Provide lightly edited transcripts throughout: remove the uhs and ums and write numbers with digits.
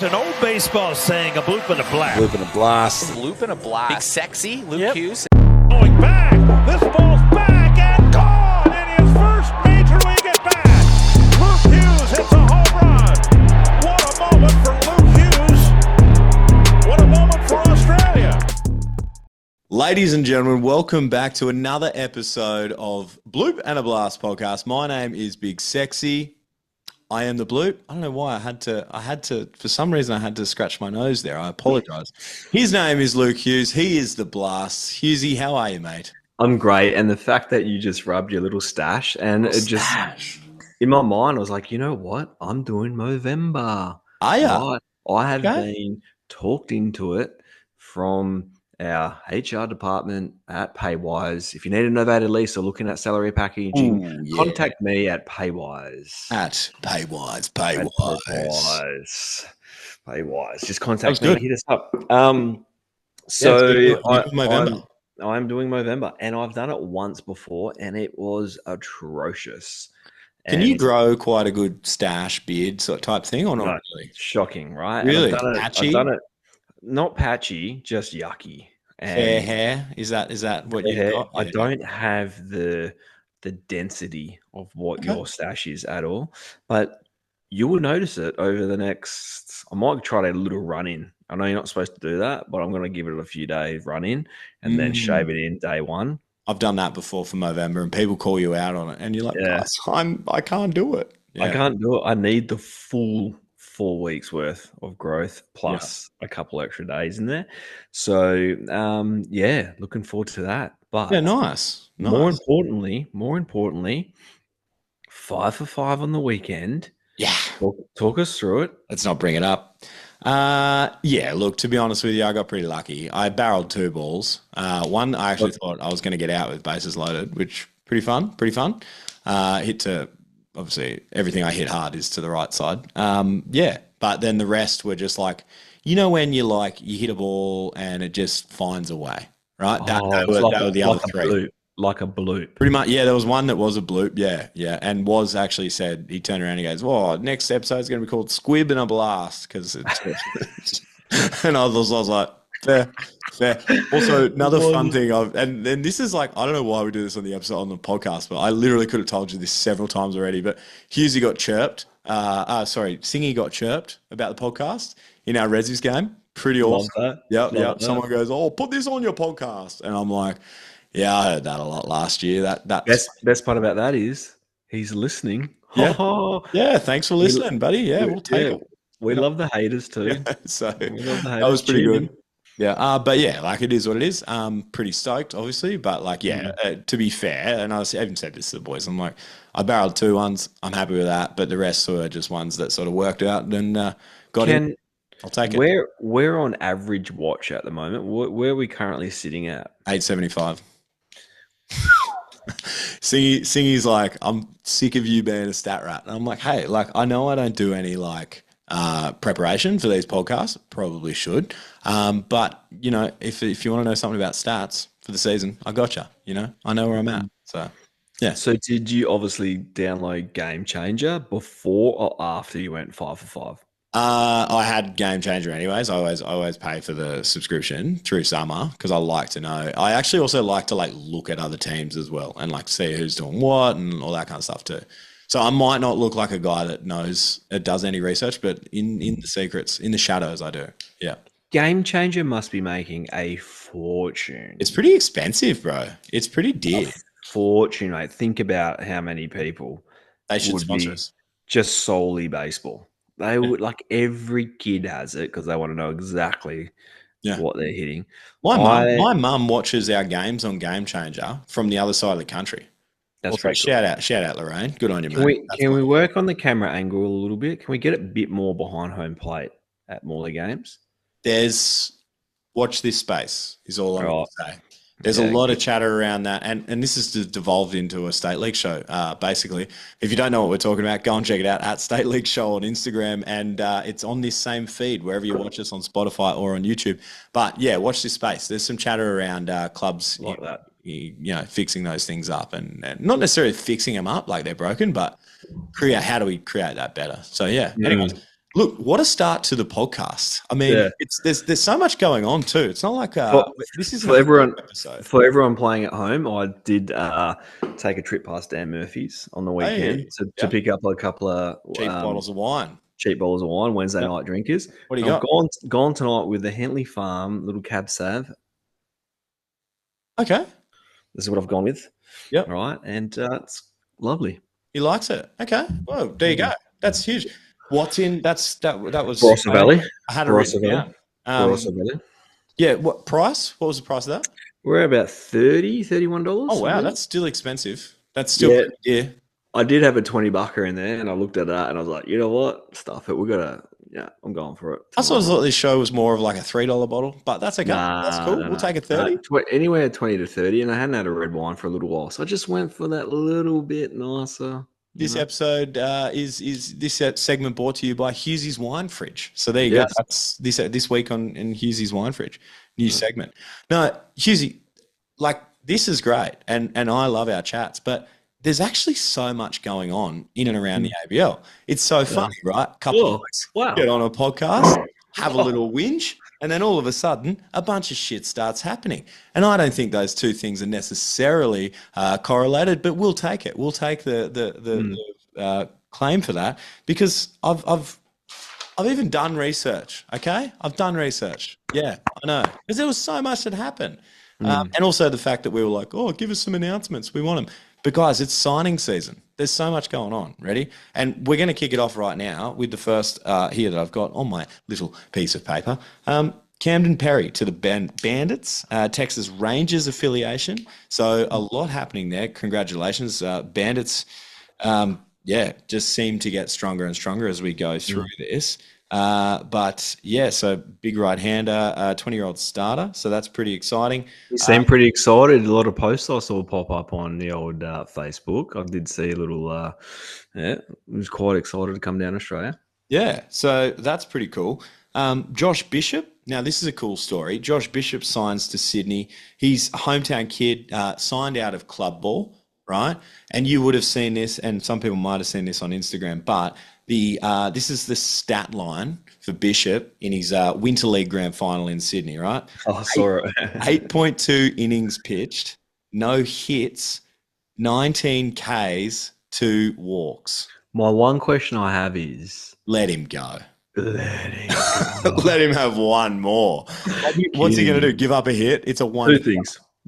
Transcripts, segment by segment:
An old baseball saying, a bloop and a blast. Bloop and a blast. Bloop and a blast. Big Sexy, Luke Hughes. Going back, this ball's back and gone in his first major league at bat. Luke Hughes hits a home run. What a moment for Luke Hughes. What a moment for Australia. Ladies and gentlemen, welcome back to another episode of Bloop and a Blast podcast. My name is Big Sexy. I am the Bloop. I don't know why I had to, for some reason I had to scratch my nose there. I apologize. His name is Luke Hughes. He is the Blast. Hughesy, how are you, mate? I'm great. And the fact that you just rubbed your little stash and it just, in my mind, I was like, you know what? I'm doing Movember. Are you? I have been talked into it from our HR department at Paywise. If you need a novated lease or looking at salary packaging, contact me at Paywise. At Paywise. Paywise. Just contact me. Good. Hit us up. I'm doing Movember, and I've done it once before, and it was atrocious. Can you grow quite a good stash beard sort of type thing or not? No, really? Shocking, right? Really? Patchy? I've done it. Not patchy, just yucky. And fair hair? Is that what you've got? I don't have the density of what your stash is at all, but you will notice it over the next. I might try a little run in. I know you're not supposed to do that, but I'm going to give it a few days run in and then shave it in day one. I've done that before for Movember, and people call you out on it, and you're like, "Guys, I can't do it. Yeah. I can't do it. I need the full 4 weeks worth of growth plus a couple extra days in there. So, looking forward to that. But nice. More importantly, 5 for 5 on the weekend. Yeah. Talk us through it. Let's not bring it up. Look, to be honest with you, I got pretty lucky. I barreled 2 balls. One, I actually thought I was going to get out with bases loaded, which pretty fun. Hit to, obviously, everything I hit hard is to the right side. But then the rest were just like, when you hit a ball and it just finds a way, right? That were the other 3. Like a bloop. Pretty much, yeah. There was one that was a bloop, yeah. And was actually said, he turned around and goes, "Well, next episode is going to be called Squib and a Blast," because it's and I was like, fair. Also, another fun thing and this is like, I don't know why we do this on the episode on the podcast, but I literally could have told you this several times already. But Hughesy got chirped. Singy got chirped about the podcast in our Resi's game. Pretty awesome. Yep. Someone goes, "Oh, put this on your podcast," and I'm like, yeah, I heard that a lot last year. That best part about that is he's listening. Yeah. Thanks for listening, buddy. Yeah, we'll take it. We love the haters too. Yeah, so that was pretty good. Yeah, but it is what it is. Pretty stoked, obviously, but to be fair, and I even said this to the boys, I'm like, I barreled 2 ones. I'm happy with that, but the rest were just ones that sort of worked out and got in. I'll take it. We're on average watch at the moment. Where are we currently sitting at? 875. Singy's like, "I'm sick of you being a stat rat." And I'm like, hey, I know I don't do any preparation for these podcasts. Probably should. But if you want to know something about stats for the season, I gotcha. I know where I'm at. So yeah. So did you obviously download Game Changer before or after you went 5 for 5? I had Game Changer anyways. I always pay for the subscription through summer because I like to know. I actually also like to look at other teams as well and see who's doing what and all that kind of stuff too. So I might not look like a guy that does any research, but in the secrets, in the shadows, I do. Yeah. Game Changer must be making a fortune. It's pretty expensive, bro. It's pretty dear. Fortune, mate. Think about how many people they should sponsor us. Just solely baseball. They would every kid has it because they want to know exactly what they're hitting. My mum watches our games on Game Changer from the other side of the country. That's also, shout out Lorraine. Good on you, mate. Can we work on the camera angle a little bit? Can we get a bit more behind home plate at more of the games? Watch this space is all I'm going to say. There's a lot of chatter around that, and this has devolved into a State League show, basically. If you don't know what we're talking about, go and check it out at State League Show on Instagram, and it's on this same feed, wherever you watch us on Spotify or on YouTube. But, yeah, watch this space. There's some chatter around clubs fixing those things up, and not necessarily fixing them up like they're broken, but how do we create that better? So, yeah. Anyways, Look, what a start to the podcast. I mean, there's so much going on too. It's not like this isn't for a everyone episode. for everyone playing at home. I did take a trip past Dan Murphy's on the weekend to pick up a couple of Cheap bottles of wine. Cheap bottles of wine, Wednesday night drinkers. What do you got? I've gone tonight with the Henley Farm little Cab Sav. Okay. This is what I've gone with. Yep. All right. And it's lovely. He likes it. Okay. Well, there you go. That's huge. What's in that was Barossa Valley. I had it written down. Barossa Valley. Yeah. What price? What was the price of that? We're about $31. Oh wow, that's still expensive. That's still I did have a $20 in there, and I looked at that, and I was like, you know what? Stuff it. I'm going for it. I sort of thought this show was more of like a $3 bottle, but that's okay. That's cool. We'll take a 30. Anywhere 20 to 30, and I hadn't had a red wine for a little while, so I just went for that little bit nicer. This episode is this segment brought to you by Hughesy's Wine Fridge. So there you go. That's this week in Hughesy's Wine Fridge, new segment. No, Hughesy, like this is great, and I love our chats, but there's actually so much going on in and around the ABL. It's so funny, right? Couple of weeks, get on a podcast, have a little whinge, and then all of a sudden, a bunch of shit starts happening. And I don't think those two things are necessarily correlated, but we'll take it. We'll take the claim for that because I've even done research. Okay, I've done research. Yeah, I know because there was so much that happened, and also the fact that we were like, oh, give us some announcements. We want them. But guys, it's signing season. There's so much going on. Ready? And we're going to kick it off right now with the first here that I've got on my little piece of paper. Camden Perry to the Bandits, Texas Rangers affiliation. So a lot happening there. Congratulations. Bandits, just seem to get stronger and stronger as we go through this. But yeah, so big right-hander, 20-year-old starter. So that's pretty exciting. He seemed pretty excited. A lot of posts I saw pop up on the old Facebook. I did see a little, he was quite excited to come down Australia. Yeah, so that's pretty cool. Josh Bishop. Now, this is a cool story. Josh Bishop signs to Sydney. He's a hometown kid, signed out of club ball, right? And you would have seen this, and some people might have seen this on Instagram, but this is the stat line for Bishop in his Winter League Grand Final in Sydney, right? Oh, I saw it. 8.2 innings pitched, no hits, 19 Ks, 2 walks. My one question I have is... Let him go. Let him have one more. What's he going to do? Give up a hit? It's a one.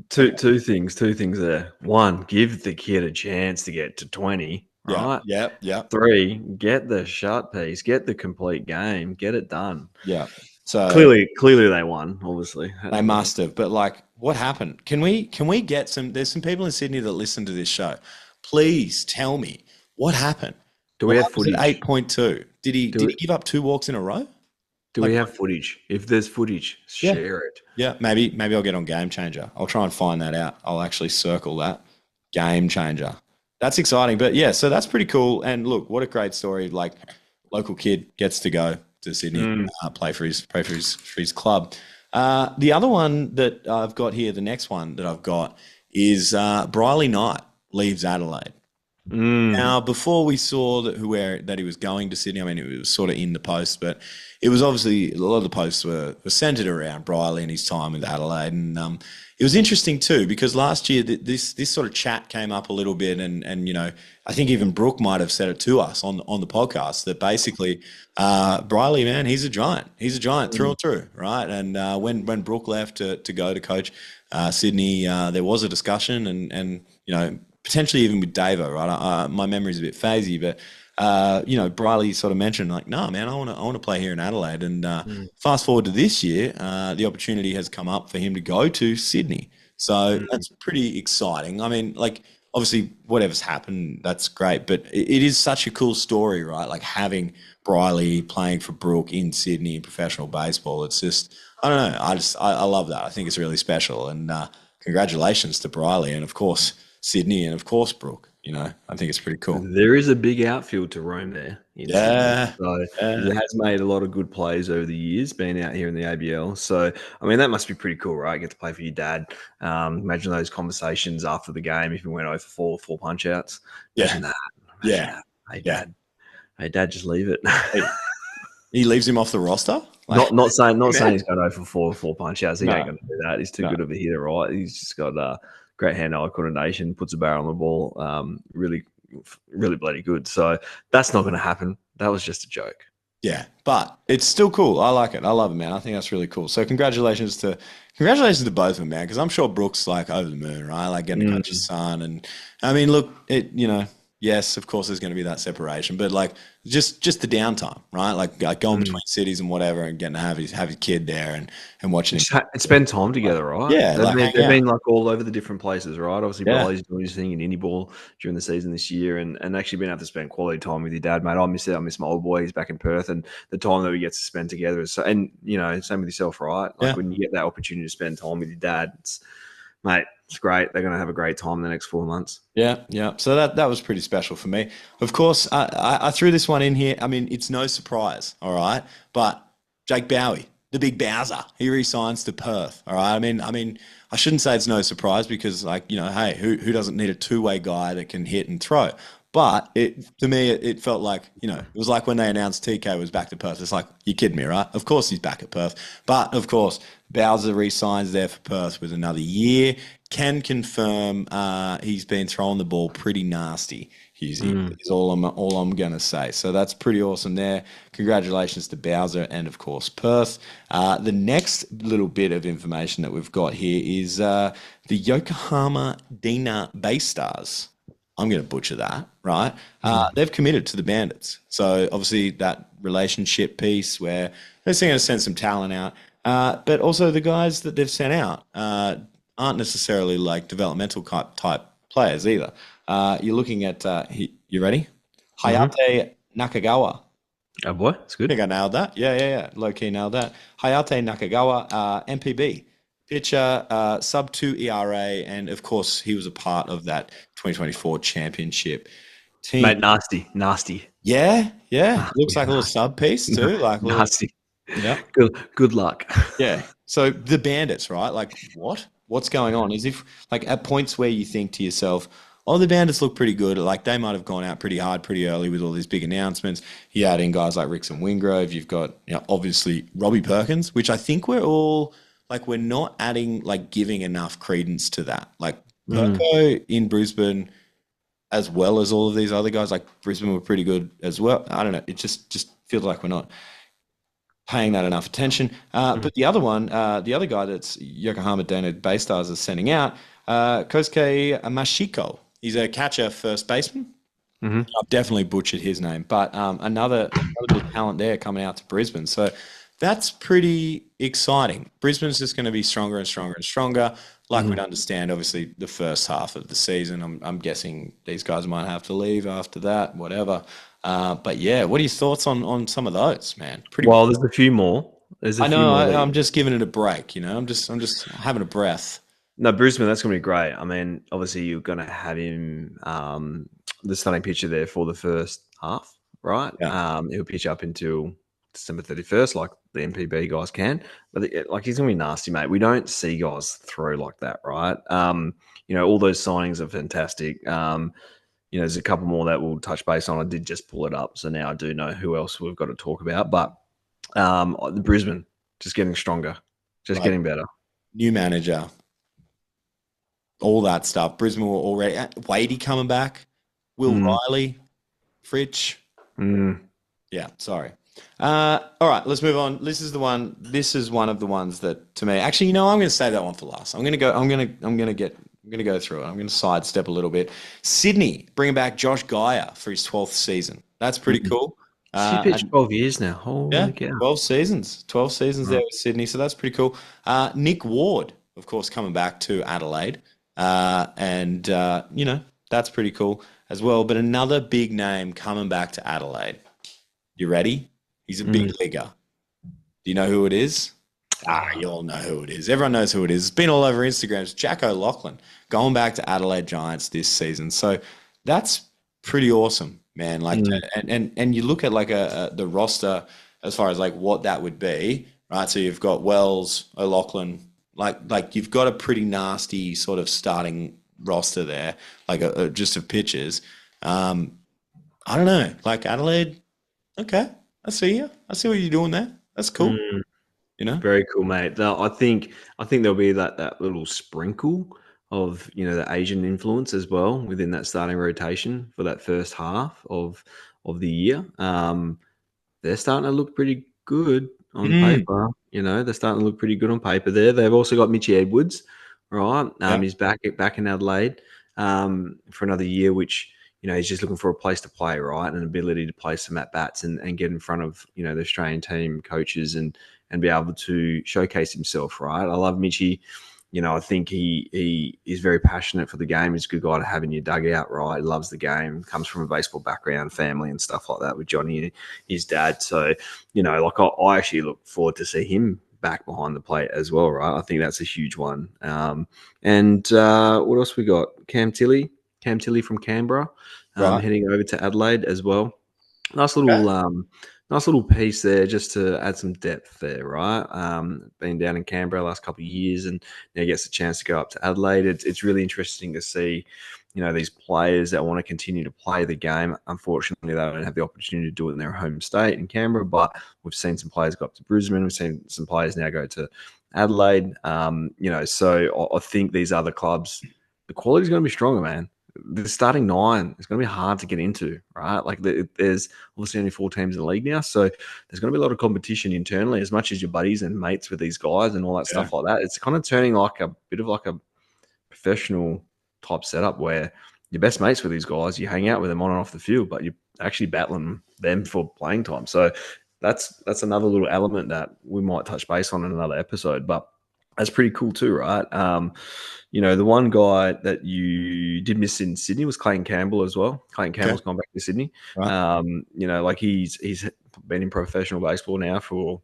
Two things there. One, give the kid a chance to get to 20. Right. Yeah. 3, get the shut piece, get the complete game, get it done. Yeah. So clearly they won. Obviously, they must have. But like, what happened? Can we get some? There's some people in Sydney that listen to this show. Please tell me what happened. Do we have footage? 8.2. Did he give up 2 walks in a row? Do we have footage? If there's footage, share it. Yeah, maybe I'll get on Game Changer. I'll try and find that out. I'll actually circle that Game Changer. That's exciting, but yeah, so that's pretty cool. And look, what a great story! Like, local kid gets to go to Sydney, play for his club. The other one that I've got here, the next one that I've got is Briley Knight leaves Adelaide. Now, before we saw that he was going to Sydney, I mean, it was sort of in the post, but it was obviously a lot of the posts were centered around Briley and his time with Adelaide, and it was interesting too because last year this sort of chat came up a little bit, and you know, I think even Brooke might have said it to us on the podcast that basically Briley, man, he's a giant through and through, right? And when Brooke left to go to coach Sydney, there was a discussion, and you know, potentially even with Davo, right? My memory's a bit phasey, but you know, Briley sort of mentioned like, no, man, I want to play here in Adelaide. And fast forward to this year, the opportunity has come up for him to go to Sydney. So that's pretty exciting. I mean, like, obviously, whatever's happened, that's great. But it is such a cool story, right? Like having Briley playing for Brooke in Sydney in professional baseball. It's just, I don't know. I love that. I think it's really special. And congratulations to Briley and, of course, Sydney and, of course, Brooke. You know, I think it's pretty cool. There is a big outfield to roam there. Yeah. So it has made a lot of good plays over the years, being out here in the ABL. So, I mean, that must be pretty cool, right? Get to play for your dad. Imagine those conversations after the game if you went over four punch-outs. Imagine that. Hey, Dad. Hey, Dad, just leave it. He leaves him off the roster. Like, Not saying he's going to go for four punch outs. He No. ain't going to do that. He's too good of a hitter, right? He's just got great hand-eye coordination, puts a barrel on the ball, really, really bloody good. So that's not going to happen. That was just a joke. yeah, but it's still cool. I like it. I love it, man. I think that's really cool. So congratulations to both of them, man. Because I'm sure Brooks like over the moon, right? Like getting to coach his son, and I mean, look, yes, of course, there's going to be that separation, but like just the downtime, right? Like going between cities and whatever, and getting to have his kid there and watching him. And spend time together, right? Yeah, they've been like all over the different places, right? Obviously, Yeah. Briley's doing his thing in indie ball during the season this year, and actually being able to spend quality time with your dad, mate. I miss it. I miss my old boy. He's back in Perth, and the time that we get to spend together is so. And same with yourself, right? Like when you get that opportunity to spend time with your dad, mate, it's great. They're going to have a great time in the next 4 months. Yeah. So that was pretty special for me. Of course, I threw this one in here. I mean, it's no surprise, all right? But Jake Bowie, the big Bowser, he re-signs to Perth, all right? I mean, I shouldn't say it's no surprise because, like, hey, who doesn't need a two-way guy that can hit and throw? But to me, it felt like, it was like when they announced TK was back to Perth. It's like, you're kidding me, right? Of course he's back at Perth. But, of course, Bowser re-signs there for Perth with another year. Can confirm he's been throwing the ball pretty nasty. Is all I'm going to say. So that's pretty awesome there. Congratulations to Bowser and, of course, Perth. The next little bit of information that we've got here is the Yokohama Dina Bay Stars. I'm going to butcher that, right? They've committed to the Bandits. So obviously that relationship piece where they're going to send some talent out. But also the guys that they've sent out aren't necessarily like developmental type players either. You're looking at, you ready? Hayate Nakagawa. Oh, boy. That's good. I think I nailed that. Yeah. Low-key nailed that. Hayate Nakagawa, MPB. Pitcher, sub-2 ERA, and of course he was a part of that 2024 championship team. Mate, nasty. Yeah. Looks like a little sub piece too. Like nasty. Yeah. Good luck. Yeah. So the Bandits, right? Like what's going on? Is if like at points where you think to yourself, oh, the Bandits look pretty good. Like they might have gone out pretty hard, pretty early with all these big announcements. You add in guys like Rickson Wingrove. You've got obviously Robbie Perkins, which I think we're all like we're not adding like giving enough credence to that. Like Perko in Brisbane, as well as all of these other guys, like Brisbane were pretty good as well. I don't know. It just feels like we're not paying that enough attention. But the other one, the other guy that's Yokohama Dana Bay Stars is sending out, Kosuke Mashiko. He's a catcher, first baseman. I've definitely butchered his name, but another bit of talent there coming out to Brisbane. So that's pretty exciting. Brisbane's just going to be stronger and stronger and stronger. Like we'd understand, obviously, the first half of the season. I'm guessing these guys might have to leave after that, whatever. But yeah, what are your thoughts on some of those, man? Well, there's a few more. I know. I'm just giving it a break. I'm just having a breath. No, Brisbane, that's going to be great. I mean, obviously, you're going to have him, the starting pitcher there for the first half, right? Yeah. He'll pitch up until December 31st, like the MPB guys can. But like he's going to be nasty, mate. We don't see guys throw like that, right? All those signings are fantastic. There's a couple more that we'll touch base on. I did just pull it up, so now I do know who else we've got to talk about. But the Brisbane just getting stronger, getting better. New manager, all that stuff. Brisbane were already Wadey coming back. Will Riley, Fritsch. Yeah, sorry. All right, let's move on. This is one of the ones that to me. Actually, I'm going to save that one for last. I'm going to go through it. I'm going to sidestep a little bit. Sydney bringing back Josh Geyer for his 12th season. That's pretty cool. He's pitched 12 years now. Holy cow. 12 seasons. 12 seasons there with Sydney, so that's pretty cool. Nick Ward, of course, coming back to Adelaide. And that's pretty cool as well. But another big name coming back to Adelaide. You ready? He's a big leaguer. Do you know who it is? You all know who it is. Everyone knows who it is. It's been all over Instagram. It's Jack O'Loughlin going back to Adelaide Giants this season. So that's pretty awesome, man. Like, and you look at like the roster as far as like what that would be, right? So you've got Wells, O'Loughlin, like you've got a pretty nasty sort of starting roster there, like just of pitchers. I don't know, like Adelaide. Okay. I see you. I see what you're doing there. That's cool. You know? Very cool, mate. Now, I think there'll be that little sprinkle of the Asian influence as well within that starting rotation for that first half of the year. They're starting to look pretty good on Mm, paper. They're starting to look pretty good on paper there. They've also got Mitchy Edwards, right? yeah. He's back in Adelaide for another year, which he's just looking for a place to play, right, and an ability to play some at bats and get in front of the Australian team coaches and be able to showcase himself, right? I love Mitchy. I think he is very passionate for the game. He's a good guy to have in your dugout, right? He loves the game, comes from a baseball background, family and stuff like that with Johnny, his dad. So, like I actually look forward to see him back behind the plate as well, right? I think that's a huge one. And what else we got? Cam Tilley from Canberra, Right. heading over to Adelaide as well. Nice Okay. little piece there just to add some depth there, right? Been down in Canberra last couple of years and now gets a chance to go up to Adelaide. It's really interesting to see, these players that want to continue to play the game. Unfortunately, they don't have the opportunity to do it in their home state in Canberra, but we've seen some players go up to Brisbane. We've seen some players now go to Adelaide. So I think these other clubs, the quality is going to be stronger, man. The starting nine is going to be hard to get into, right? Like there's obviously only 4 teams in the league now, so there's going to be a lot of competition internally. As much as your buddies and mates with these guys and all that Yeah. stuff like that, it's kind of turning like a bit of like a professional type setup where you're best mates with these guys. You hang out with them on and off the field, but you're actually battling them for playing time. So that's another little element that we might touch base on in another episode, but that's pretty cool too, right? The one guy that you did miss in Sydney was Clayton Campbell as well. Clayton Campbell's gone back to Sydney. Right. Like he's been in professional baseball now for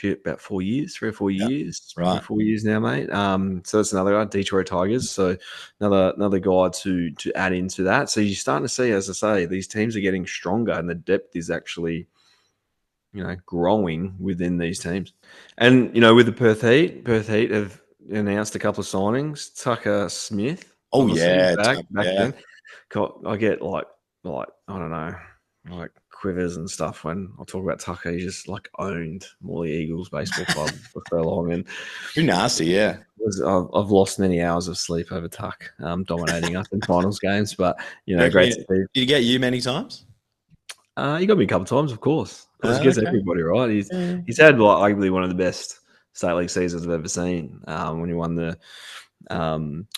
about 4 years, 3 or 4 Yeah. years, Right. 4 years now, mate. So that's another guy, Detroit Tigers. So another guy to add into that. So you're starting to see, as I say, these teams are getting stronger, and the depth is actually growing within these teams. And with the Perth Heat have announced a couple of signings. Tucker Smith, Oh obviously yeah. back Yeah. again. I get like I don't know, like quivers and stuff when I talk about Tucker. He just like owned Morley Eagles Baseball Club for so long, and Pretty nasty. Yeah. I've lost many hours of sleep over Tuck dominating us in finals games. But Yeah, great to see. did he get you many times? He got me a couple of times, of course. Of course, he gets Okay. everybody right. Yeah. He's had arguably one of the best state league seasons I've ever seen. When he won the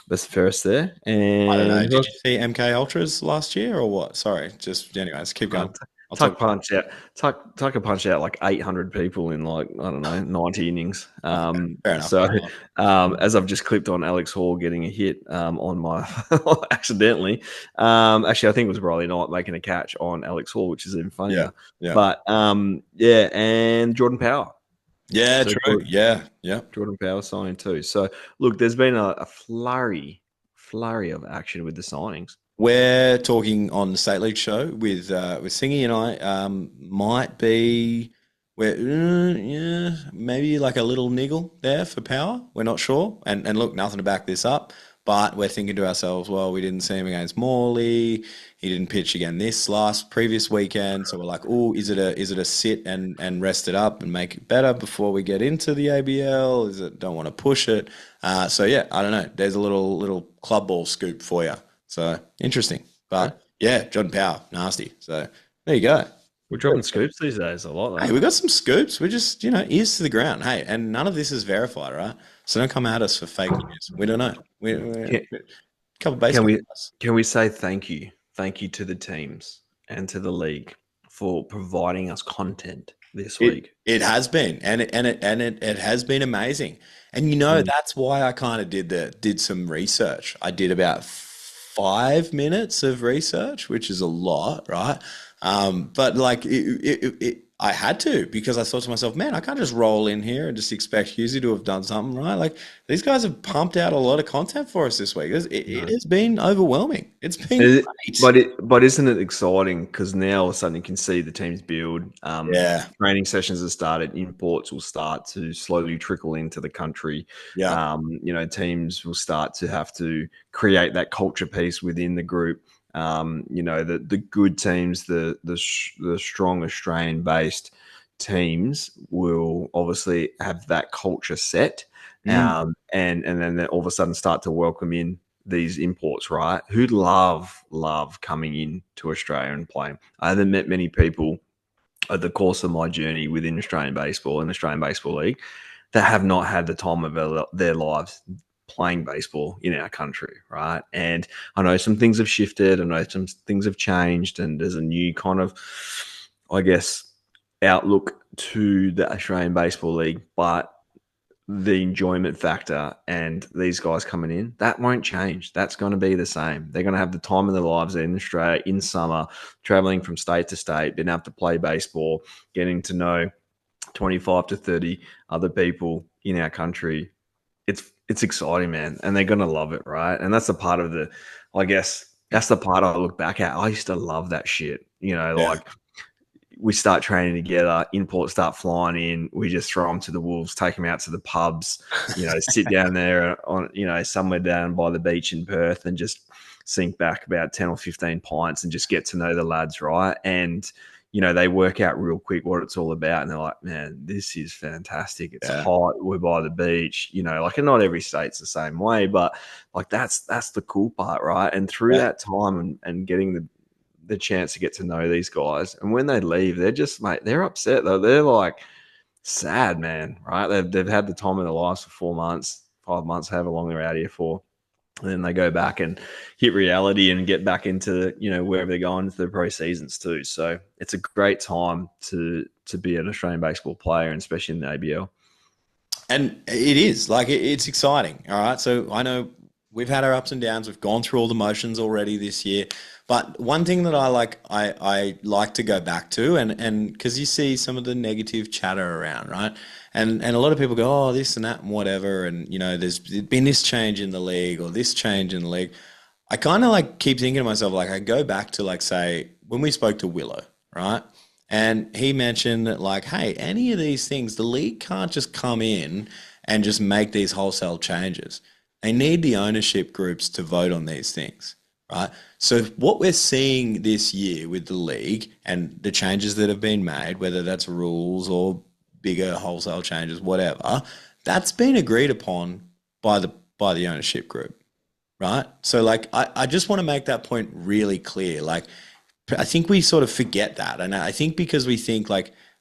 best first there, and I don't know. Did you see MK Ultras last year or what? Sorry, just anyways, keep going. Tucker punched out like 800 people in like, I don't know, 90 innings. Fair enough. So as I've just clipped on Alex Hall getting a hit on my accidentally. Actually, I think it was Riley Knight making a catch on Alex Hall, which is even funnier. Yeah. But and Jordan Power. Yeah, So true. Yeah. Jordan Power signing too. So look, there's been a flurry of action with the signings. We're talking on the State League show with Singy and I. Might be maybe like a little niggle there for Power. We're not sure. And look, nothing to back this up. But we're thinking to ourselves, well, we didn't see him against Morley. He didn't pitch again this previous weekend. So we're like, oh, is it a sit and rest it up and make it better before we get into the ABL? Is it don't want to push it? So yeah, I don't know. There's a little club ball scoop for you. So interesting. But yeah, Jordan Power, nasty. So there you go. We're dropping scoops these days a lot. Hey, we got some scoops. We're just, ears to the ground. Hey, and none of this is verified, right? So don't come at us for fake news. We don't know. We're a couple of baseball guys. Can we say thank you to the teams and to the league for providing us content this week? It has been, and it has been amazing. And that's why I kind of did some research. I did about 5 minutes of research, which is a lot, right? But like I had to, because I thought to myself, man, I can't just roll in here and just expect Hughesy to have done something, right? Like these guys have pumped out a lot of content for us this week. It has been overwhelming. It's been great. But isn't it exciting? Because now all of a sudden you can see the teams build. Training sessions have started. Imports will start to slowly trickle into the country. Yeah. Teams will start to have to create that culture piece within the group. The good teams, the strong Australian based teams will obviously have that culture set, and then they all of a sudden start to welcome in these imports, right? Who love coming in to Australia and playing. I haven't met many people over the course of my journey within Australian baseball and Australian Baseball League that have not had the time of their lives playing baseball in our country, right? And I know some things have shifted. I know some things have changed, and there's a new kind of, I guess, outlook to the Australian Baseball League, but the enjoyment factor and these guys coming in, that won't change. That's going to be the same. They're going to have the time of their lives in Australia in summer, traveling from state to state, being able to play baseball, getting to know 25 to 30 other people in our country. It's exciting, man, and they're going to love it, right? And that's the part of that's the part I look back at. I used to love that shit, like we start training together, imports start flying in, we just throw them to the wolves, take them out to the pubs, sit down there on, somewhere down by the beach in Perth and just sink back about 10 or 15 pints and just get to know the lads, right? And, they work out real quick what it's all about. And they're like, man, this is fantastic. It's hot. We're by the beach, and not every state's the same way, but like, that's the cool part, right? And through that time and getting the chance to get to know these guys, and when they leave, they're just, mate, they're upset though. They're like sad, man, right? They've had the time of their lives for 4 months, 5 months, however long they're out here for. And then they go back and hit reality and get back into, wherever they're going to the pro seasons too. So it's a great time to be an Australian baseball player, and especially in the ABL. And it is like, it's exciting. All right. So I know we've had our ups and downs. We've gone through all the motions already this year. But one thing that I like to go back to, and because you see some of the negative chatter around, right? And a lot of people go, oh, this and that and whatever. And, there's been this change in the league or this change in the league. I kind of keep thinking to myself, I go back to say, when we spoke to Willow, right? And he mentioned that hey, any of these things, the league can't just come in and just make these wholesale changes. They need the ownership groups to vote on these things, right? So what we're seeing this year with the league and the changes that have been made, whether that's rules or bigger wholesale changes, whatever, that's been agreed upon by the ownership group, right? So I just want to make that point really clear. I think we sort of forget that, and I think because we think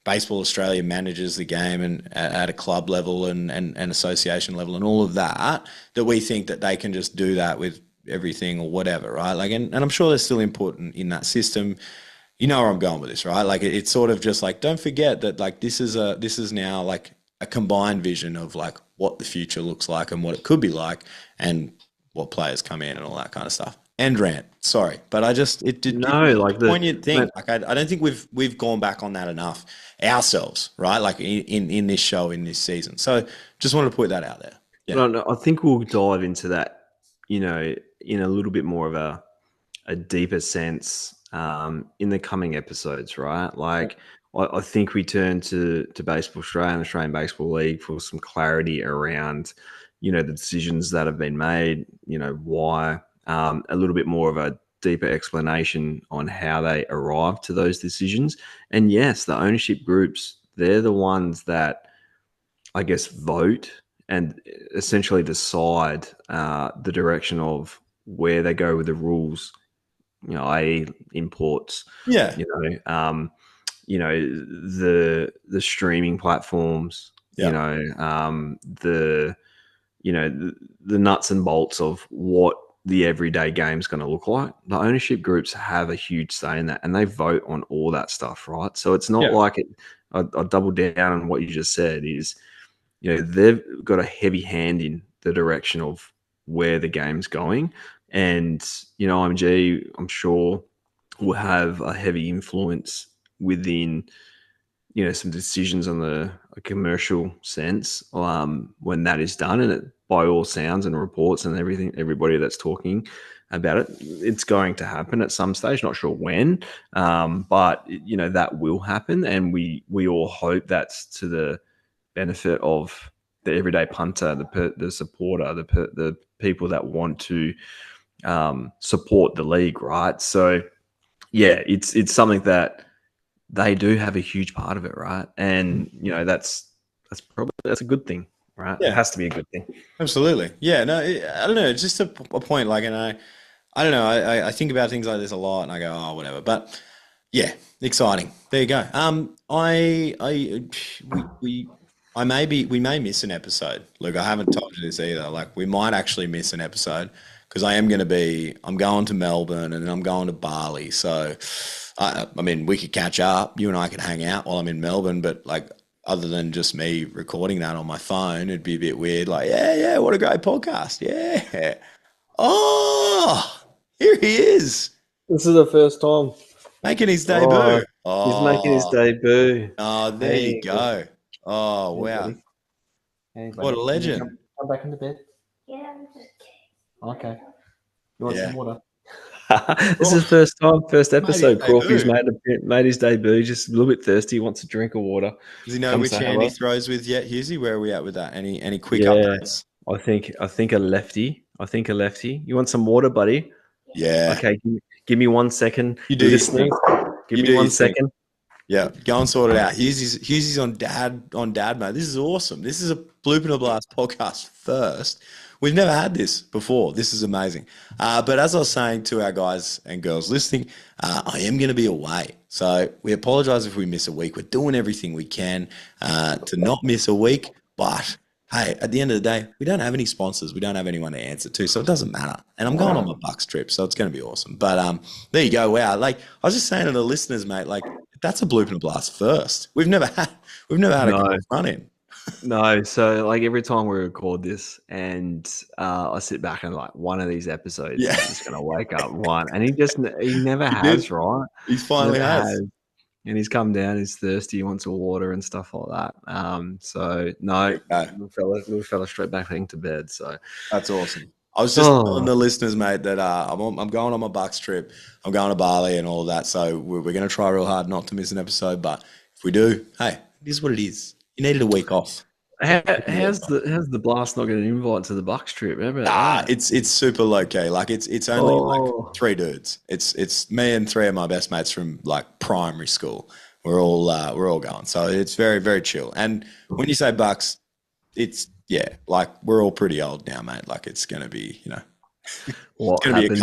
Baseball Australia manages the game and at a club level and association level and all of that we think that they can just do that with everything or whatever, right? And I'm sure there's still important in that system. You know where I'm going with this, right? It's sort of just don't forget that this is now a combined vision of what the future looks like and what it could be like and what players come in and all that kind of stuff. End rant. Sorry, but the poignant thing. I don't think we've gone back on that enough ourselves, right? In this show, in this season. So just wanted to put that out there. Yeah. No, I think we'll dive into that, in a little bit more of a deeper sense in the coming episodes, right? I think we turn to Baseball Australia and Australian Baseball League for some clarity around, the decisions that have been made, why, a little bit more of a deeper explanation on how they arrived to those decisions. And yes, the ownership groups, they're the ones that, I guess, vote and essentially decide the direction of where they go with the rules, i.e. imports. Yeah. The streaming platforms, the nuts and bolts of what the everyday game is going to look like. The ownership groups have a huge say in that, and they vote on all that stuff, right? So it's not like it. I double down on what you just said is, they've got a heavy hand in the direction of where the game's going, and IMG, I'm sure, will have a heavy influence within some decisions on a commercial sense when that is done. And it, by all sounds and reports and everybody that's talking about it, it's going to happen at some stage. Not sure when, but that will happen, and we all hope that's to the benefit of the everyday punter, the supporter, the people that want to support the league, right? So yeah, it's something that they do have a huge part of it, right? And that's a good thing, right? It Yeah. has to be a good thing. Absolutely. Yeah. No, I don't know. It's just a point. Like, and I don't know. I think about things like this a lot, and I go, oh, whatever. But yeah, exciting. There you go. We may miss an episode. Look, I haven't told you this either. Like, we might actually miss an episode because I'm going to Melbourne and then I'm going to Bali. So, I mean, we could catch up. You and I could hang out while I'm in Melbourne, but like, other than just me recording that on my phone, it'd be a bit weird. Like, yeah, what a great podcast. Yeah. Oh, here he is. This is the first time Making his debut. he's making his debut. Oh, there you go. Oh, wow. Hey, What a legend. Come back into bed. Yeah, I'm just kidding. Okay. You want Yeah. some water? This is first episode. Crawford's made his debut. Just a little bit thirsty. Wants a drink of water. Does he know Come which say hand he hello. throws with yet, Hughesy? Where are we at with that? Any quick Yeah. updates? I think a lefty. You want some water, buddy? Yeah. Okay. Give me 1 second. You do your listening. Give You me do 1 your thing. second. Yeah, go and sort it out. Hughesy on dad mode. This is awesome. This is a Bloop and a Blast podcast first. We've never had this before. This is amazing. But as I was saying to our guys and girls listening, I am going to be away. So we apologize if we miss a week. We're doing everything we can to not miss a week. But hey, at the end of the day, we don't have any sponsors. We don't have anyone to answer to, so it doesn't matter. And I'm going on my Bucks trip, so it's going to be awesome. But there you go. Wow. Like I was just saying to the listeners, mate, like that's a Bloop and a Blast first. We've never had a run in. No, so like every time we record this and I sit back and like one of these episodes is just going to wake up one, and he never has, right? He finally has. And he's come down, he's thirsty, he wants water and stuff like that. So no, little fella straight back into bed. So that's awesome. I was just telling the listeners, mate, that I'm going on my Bucks trip. I'm going to Bali and all of that. So we're going to try real hard not to miss an episode. But if we do, hey, it is what it is. You needed a week off. How's the Blast not getting an invite to the Bucks trip? It's super low key. Like it's only like 3 dudes. It's me and 3 of my best mates from like primary school. We're all going. So it's very, very chill. And when you say Bucks, it's like we're all pretty old now, mate. Like it's gonna be, it's gonna be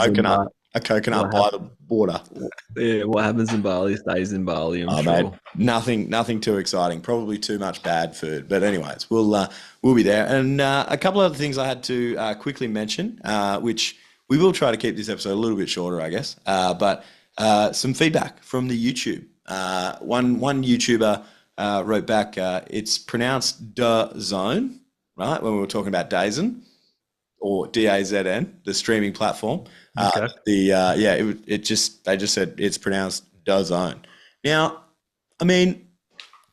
a coconut by the water. Yeah, what happens in Bali stays in Bali. I'm sure. Mate, nothing too exciting. Probably too much bad food. But anyways, we'll be there. And a couple of other things I had to quickly mention, which we will try to keep this episode a little bit shorter, I guess. But some feedback from the YouTube. One YouTuber wrote back. It's pronounced DAZN, right? When we were talking about DAZN. Or DAZN, the streaming platform. Okay. They just said it's pronounced DAZN. Now, I mean,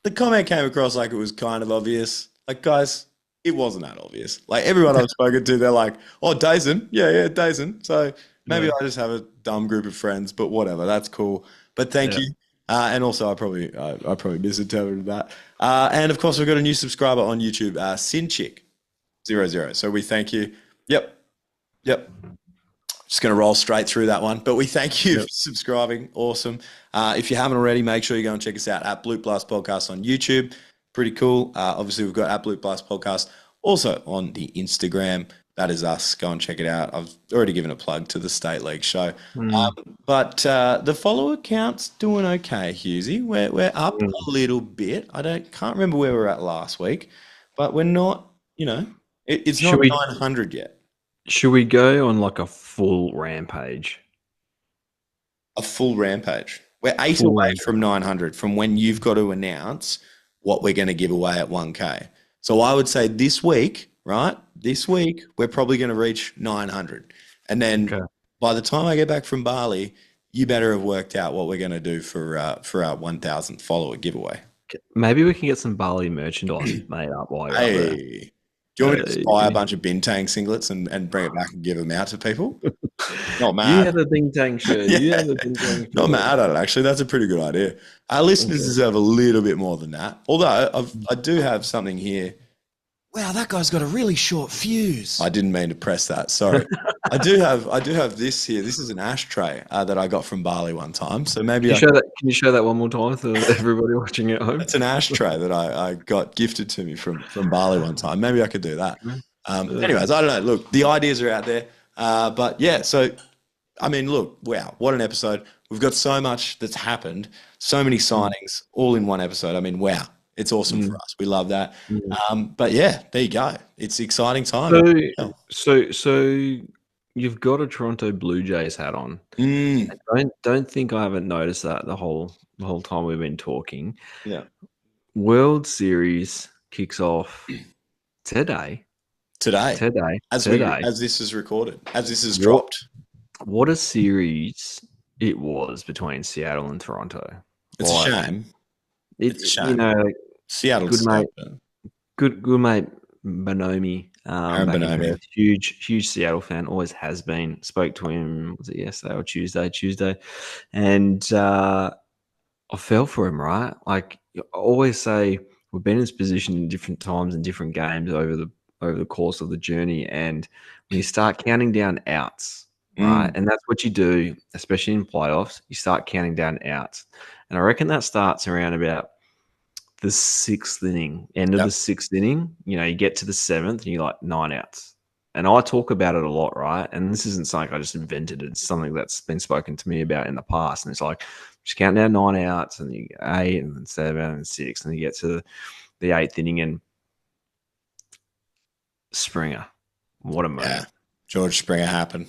the comment came across like it was kind of obvious. Like, guys, it wasn't that obvious. Like everyone I've spoken to, they're like, "Oh, DAZN, yeah, DAZN." So maybe I just have a dumb group of friends, but whatever, that's cool. But thank you. And also, I probably misinterpreted that. And of course, we've got a new subscriber on YouTube, Sinchick00. So we thank you. Yep. Just going to roll straight through that one. But we thank you for subscribing. Awesome. If you haven't already, make sure you go and check us out at Bloop Blast Podcast on YouTube. Pretty cool. Obviously, we've got at Bloop Blast Podcast also on the Instagram. That is us. Go and check it out. I've already given a plug to the State League show. But the follower count's doing okay, Hughesy. We're up a little bit. Can't remember where we were at last week. But we're not, it's not 900 yet. Should we go on like a full rampage? A full rampage. We're 8 away from 900 from when you've got to announce what we're going to give away at 1K. So I would say this week, right? This week, we're probably going to reach 900. And then by the time I get back from Bali, you better have worked out what we're going to do for our 1,000th follower giveaway. Maybe we can get some Bali merchandise made up while you're up there. Do you want me to just buy a bunch of Bintang singlets and bring it back and give them out to people? Not mad. You have a Bintang shirt. You have a Bintang shirt. Not mad at it, actually. That's a pretty good idea. Our listeners deserve a little bit more than that. Although I do have something here wow, that guy's got a really short fuse. I didn't mean to press that. Sorry. I do have this here. This is an ashtray that I got from Bali one time. So maybe Can you show that one more time to everybody watching at home? it's an ashtray that I got gifted to me from Bali one time. Maybe I could do that. Anyways, I don't know. Look, the ideas are out there. But yeah, so I mean, look, wow, what an episode. We've got so much that's happened, so many signings all in one episode. I mean, wow, it's awesome for us. We love that. But yeah, there you go. It's exciting time. So you've got a Toronto Blue Jays hat on. I don't think I haven't noticed that the whole time we've been talking. Yeah. World Series kicks off today. As this is recorded, as this is dropped. What a series it was between Seattle and Toronto. It's a shame. It's a shame. You know, Seattle's good mate Bonomi. Bonomi. Huge Seattle fan, always has been. Spoke to him, was it yesterday or Tuesday? And I fell for him, right? Like I always say, we've been in this position in different times and different games over the course of the journey. And when you start counting down outs, right? And that's what you do, especially in playoffs. You start counting down outs. And I reckon that starts around about the sixth inning, end of the sixth inning. You know, you get to the seventh and you're like 9 outs. And I talk about it a lot, right? And this isn't something I just invented. It's something that's been spoken to me about in the past. And it's like, just count down 9 outs and you get 8 and then 7 and 6. And you get to the eighth inning and Springer. What a moment. Yeah. George Springer happened.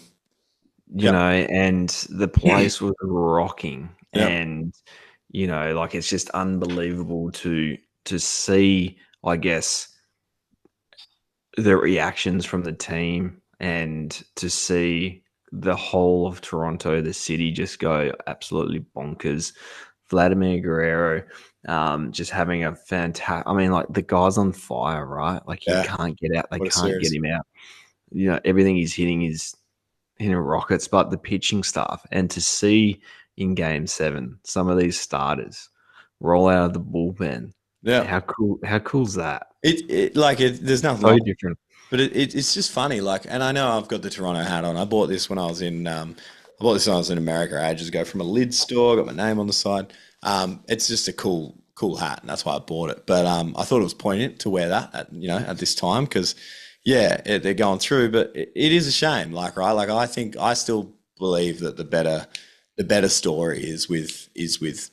You know, and the place was rocking. And, you know, like it's just unbelievable to see, I guess, the reactions from the team and to see the whole of Toronto, the city, just go absolutely bonkers. Vladimir Guerrero just having a fantastic... I mean, like, the guy's on fire, right? Like, he can't get out. They can't get him out. You know, everything he's hitting is hitting rockets, but the pitching stuff. And to see in Game 7 some of these starters roll out of the bullpen. Yeah. How cool is that? There's nothing so different. But it's just funny, like, and I know I've got the Toronto hat on. I bought this when I was in America ages ago from a lid store. Got my name on the side. It's just a cool hat, and that's why I bought it. But I thought it was poignant to wear that at this time because, they're going through. But it is a shame, like, right? Like, I still believe that the better story is with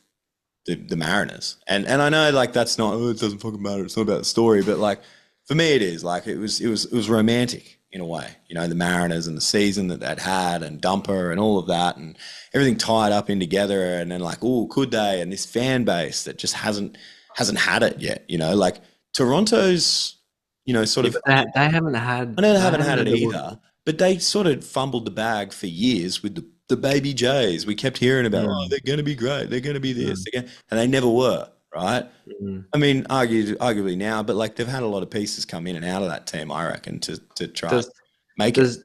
the Mariners, and I know, like, that's not. Oh, it doesn't fucking matter. It's not about the story, but like. For me, it is. Like, it was romantic in a way. You know, the Mariners and the season that they'd had and Dumper and all of that and everything tied up in together. And then, like, oh, could they? And this fan base that just hasn't had it yet. You know, like Toronto's, you know, sort of. They haven't had. I know they haven't had it either, but they sort of fumbled the bag for years with the baby Jays. We kept hearing about, they're going to be great. They're going to be this. And they never were. Right? I mean, arguably now, but like they've had a lot of pieces come in and out of that team, I reckon, to try make it.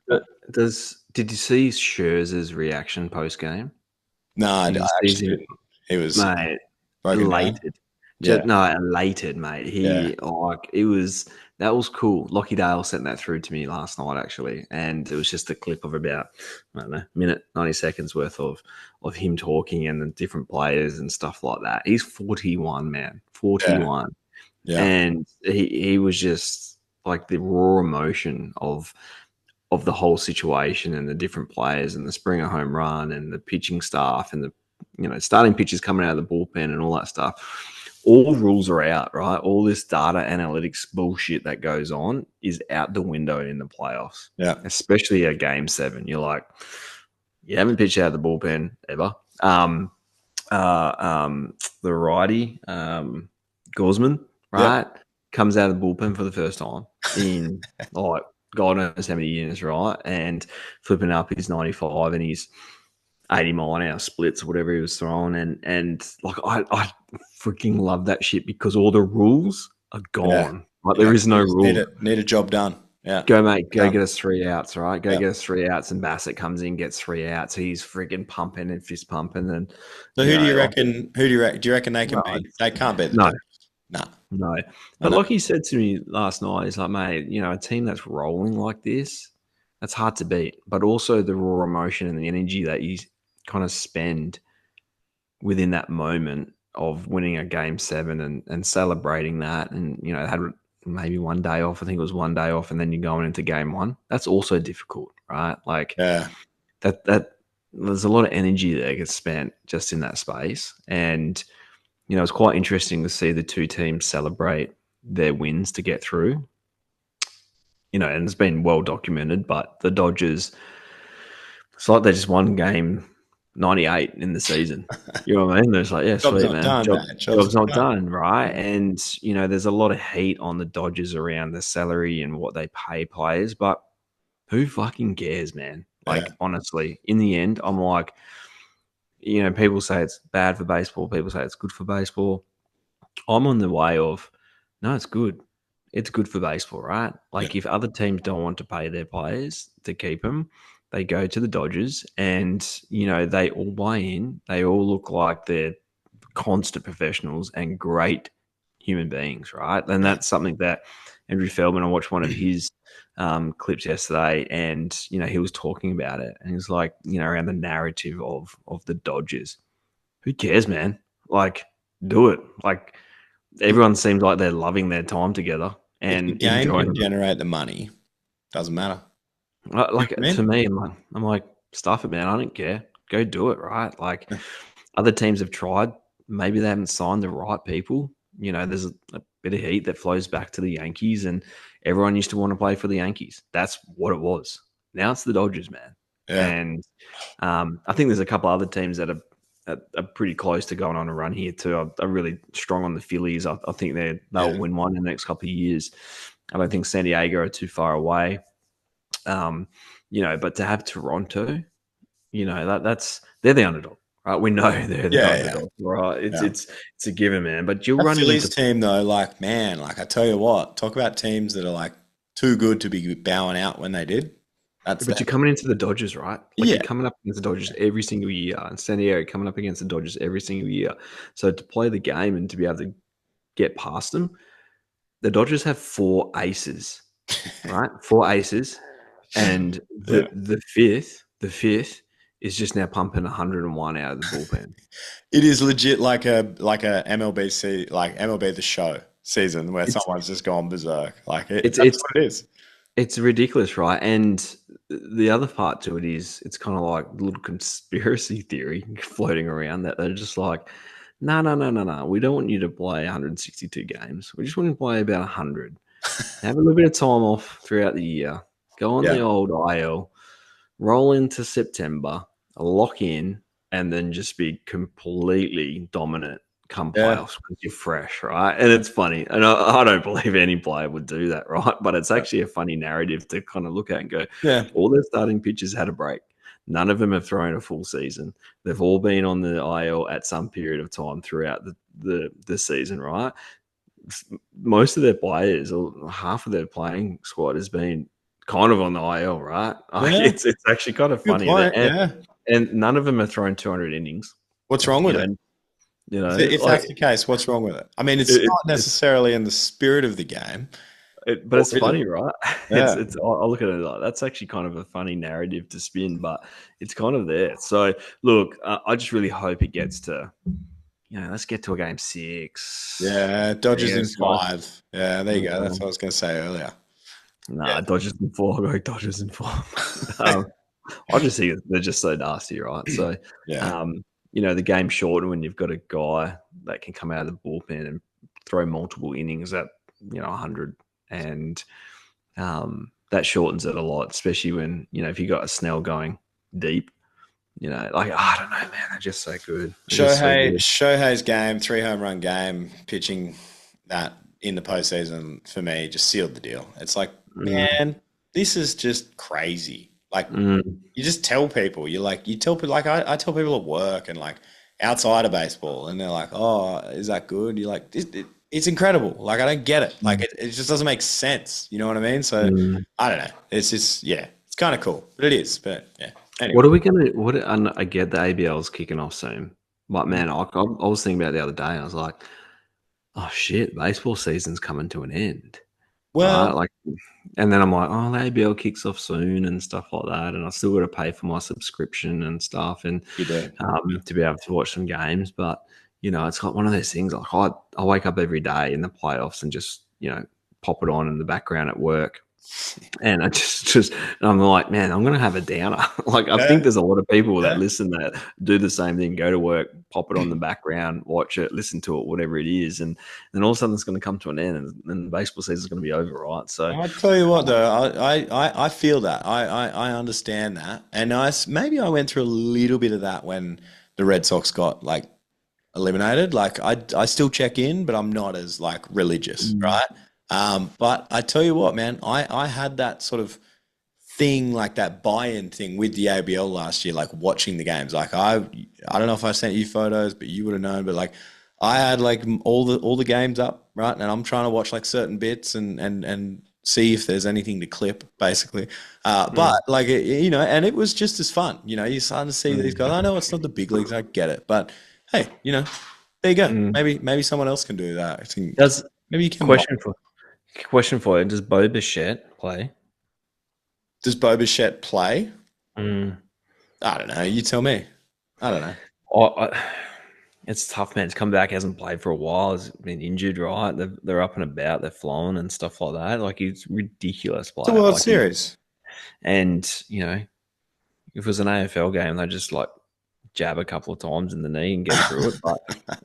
Did you see Scherzer's reaction post game? No, he was elated. Elated, mate. That was cool. Lockie Dale sent that through to me last night, actually, and it was just a clip of about, I don't know, minute, 90 seconds worth of him talking and the different players and stuff like that. He's 41, man, 41, and he was just like the raw emotion of the whole situation and the different players and the Springer home run and the pitching staff and the starting pitchers coming out of the bullpen and all that stuff. All rules are out, right? All this data analytics bullshit that goes on is out the window in the playoffs. Yeah. Especially at Game 7. You're like, you haven't pitched out of the bullpen ever. The righty, Guzman, right, comes out of the bullpen for the first time in, like, God knows how many years, right? And flipping up his 95 and he's 80-mile-an-hour splits or whatever he was throwing, and like I freaking love that shit because all the rules are gone. Like there is no rule. Need a job done. Yeah, go mate, go get us 3 outs, right? Go get us 3 outs, and Bassett comes in, gets 3 outs. He's freaking pumping and fist pumping. And so, who do you reckon? Do you reckon they can beat? They can't beat. No, No. I But know. like he said to me last night, he's like, mate, a team that's rolling like this, that's hard to beat. But also the raw emotion and the energy that you kind of spend within that moment of winning a game 7 and celebrating that. And, had maybe one day off. I think it was one day off. And then you're going into game 1. That's also difficult, right? Like Yeah. that there's a lot of energy that gets spent just in that space. And, it's quite interesting to see the two teams celebrate their wins to get through. And it's been well documented, but the Dodgers, it's like they just won game 98 in the season. You know what I mean? There's like, yeah, Job's sweet, not man. done, mate. Job's not done, right? And, there's a lot of heat on the Dodgers around the salary and what they pay players, but who fucking cares, man? Like, Yeah. honestly, in the end, I'm like, people say it's bad for baseball. People say it's good for baseball. I'm on the way of, no, it's good. It's good for baseball, right? Like if other teams don't want to pay their players to keep them, they go to the Dodgers and, they all buy in. They all look like they're constant professionals and great human beings, right? And that's something that Andrew Feldman, I watched one of his clips yesterday and, he was talking about it. And he was like, around the narrative of the Dodgers. Who cares, man? Like, do it. Like, everyone seems like they're loving their time together If the and game enjoying can it. generate the money, doesn't matter. Like You know what I mean? to me, I'm like, stuff it, man. I don't care. Go do it, right? Like other teams have tried. Maybe they haven't signed the right people. There's a bit of heat that flows back to the Yankees, and everyone used to want to play for the Yankees. That's what it was. Now it's the Dodgers, man. Yeah. And I think there's a couple other teams that are pretty close to going on a run here too. I'm really strong on the Phillies. I think they'll win one in the next couple of years. I don't think San Diego are too far away. But to have Toronto, that's they're the underdog, right? We know they're the underdog, right? It's a given, man. But you're running Phillies into team though, like man, like I tell you what, talk about teams that are like too good to be bowing out when they did. That's but you're coming into the Dodgers, right? Like Yeah. you're coming up against the Dodgers every single year, and San Diego coming up against the Dodgers every single year. So to play the game and to be able to get past them, the Dodgers have 4 aces, right? 4 aces, and the fifth is just now pumping 101 out of the bullpen. It is legit like a MLB like MLB the Show season where someone's just gone berserk. Like that's what it is. It's ridiculous, right? And the other part to it is it's kind of like a little conspiracy theory floating around that they're just like, no. We don't want you to play 162 games. We just want you to play about 100. Have a little bit of time off throughout the year. Go on the old IL, roll into September, lock in, and then just be completely dominant come playoffs because you're fresh, right? And it's funny. And I don't believe any player would do that, right? But it's actually a funny narrative to kind of look at and go, all their starting pitchers had a break. None of them have thrown a full season. They've all been on the IL at some period of time throughout the season, right? Most of their players, or half of their playing squad, has been kind of on the IL, right? It's actually kind of funny. And none of them have thrown 200 innings. What's wrong with it? If that's the case, what's wrong with it? I mean, it's not necessarily in the spirit of the game. But it's funny, right? I look at it like that's actually kind of a funny narrative to spin, but it's kind of there. So, look, I just really hope it gets to, let's get to a game 6. Yeah, Dodgers in 5. Yeah, there you go. That's what I was going to say earlier. Dodgers in 4. I'll go Dodgers in 4. I just think they're just so nasty, right? So, the game's shortened when you've got a guy that can come out of the bullpen and throw multiple innings at 100, and that shortens it a lot, especially when if you got a Snell going deep. I don't know, man, they're just so good. Shohei's game, 3 home run game, pitching that in the postseason for me just sealed the deal. It's like, man, this is just crazy. Like you just tell people, I tell people at work and like outside of baseball, and they're like, "Oh, is that good?" You're like, "It's incredible." Like I don't get it. Like it just doesn't make sense. You know what I mean? So I don't know. It's just it's kind of cool, but it is. But yeah. Anyway. What are we gonna? I get the ABL's kicking off soon, but man, I was thinking about it the other day. I was like, oh shit, baseball season's coming to an end. Well, Right? And then I'm like, oh, the ABL kicks off soon and stuff like that, and I still got to pay for my subscription and stuff, and you do. to be able to watch some games. But it's like one of those things. Like I wake up every day in the playoffs and just pop it on in the background at work. And I just I'm like, man, I'm gonna have a downer. I think there's a lot of people that listen that do the same thing, go to work, pop it on the background, watch it, listen to it, whatever it is, and then all of a sudden it's going to come to an end, and then the baseball season is going to be over, right? So I tell you what, though, I feel that I understand that, and maybe I went through a little bit of that when the Red Sox got eliminated. I still check in, but I'm not as religious, right? But I tell you what, man, I had that sort of thing, that buy-in thing with the ABL last year, watching the games. I don't know if I sent you photos, but you would have known. But I had all the games up, right? And I'm trying to watch certain bits and see if there's anything to clip, basically. But and it was just as fun. You're starting to see these guys. I know it's not the big leagues, I get it, but hey, there you go. Maybe someone else can do that. I think maybe you can. Question for you: does Bo Bichette play? Does Bo Bichette play? I don't know. You tell me. I don't know. It's tough, man. He's come back, hasn't played for a while. He's been injured, right? They're up and about. They're flowing and stuff like that. He's ridiculous player. It's a World Series. And, if it was an AFL game, they just jab a couple of times in the knee and get through it. But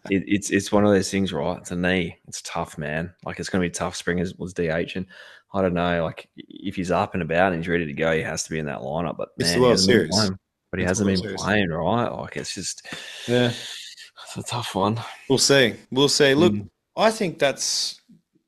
it's one of those things, right? It's a knee. It's tough, man. It's going to be tough. Springer was DH, and I don't know. If he's up and about and he's ready to go, he has to be in that lineup. But it's the World Series. But he hasn't been playing, right? It's just it's a tough one. We'll see. Look, I think that's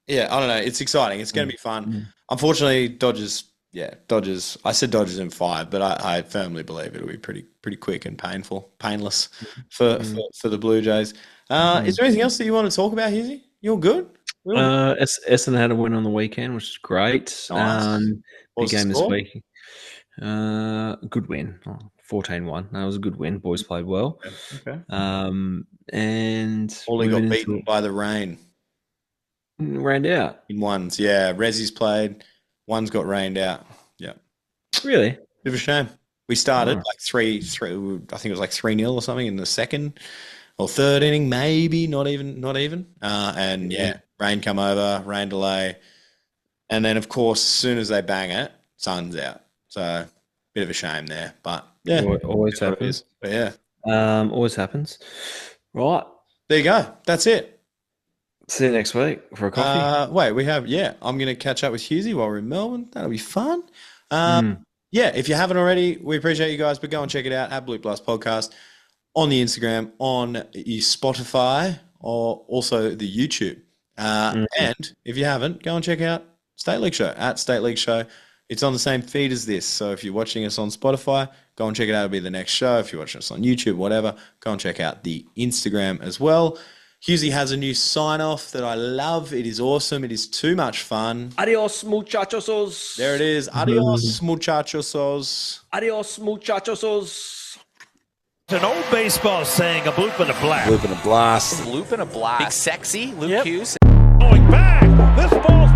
I don't know. It's exciting. It's going to be fun. Unfortunately, Dodgers. I said Dodgers in 5, but I firmly believe it'll be pretty quick and painless for the Blue Jays. Is there anything else that you want to talk about, Hughesy? You're good? SZN had a win on the weekend, which is great. Nice. Big game this week. Good win. 14-1. That was a good win. Boys played well. Okay. And All got beaten by the rain. Rained out. In ones, yeah. Rezzy's played. One's got rained out. Yeah. Really? Bit of a shame. We started 3, I think it was 3-0 or something in the second or third inning, maybe, not even. And rain come over, rain delay. And then, of course, as soon as they bang it, sun's out. So, bit of a shame there. But, yeah. Always happens. But, yeah. Always happens. Right. There you go. That's it. See you next week for a coffee. I'm going to catch up with Hughesy while we're in Melbourne. That'll be fun. If you haven't already, we appreciate you guys, but go and check it out at Bloop Blast Podcast on the Instagram, on Spotify, or also the YouTube. And if you haven't, go and check out State League Show at State League Show. It's on the same feed as this. So if you're watching us on Spotify, go and check it out. It'll be the next show. If you're watching us on YouTube, whatever, go and check out the Instagram as well. Hughesy has a new sign-off that I love. It is awesome. It is too much fun. Adios, muchachosos. There it is. Adios, muchachosos. Adios, muchachosos. It's an old baseball saying, a bloop and a blast. Bloop and a blast. Big Sexy, Luke Hughes. Going back. This ball's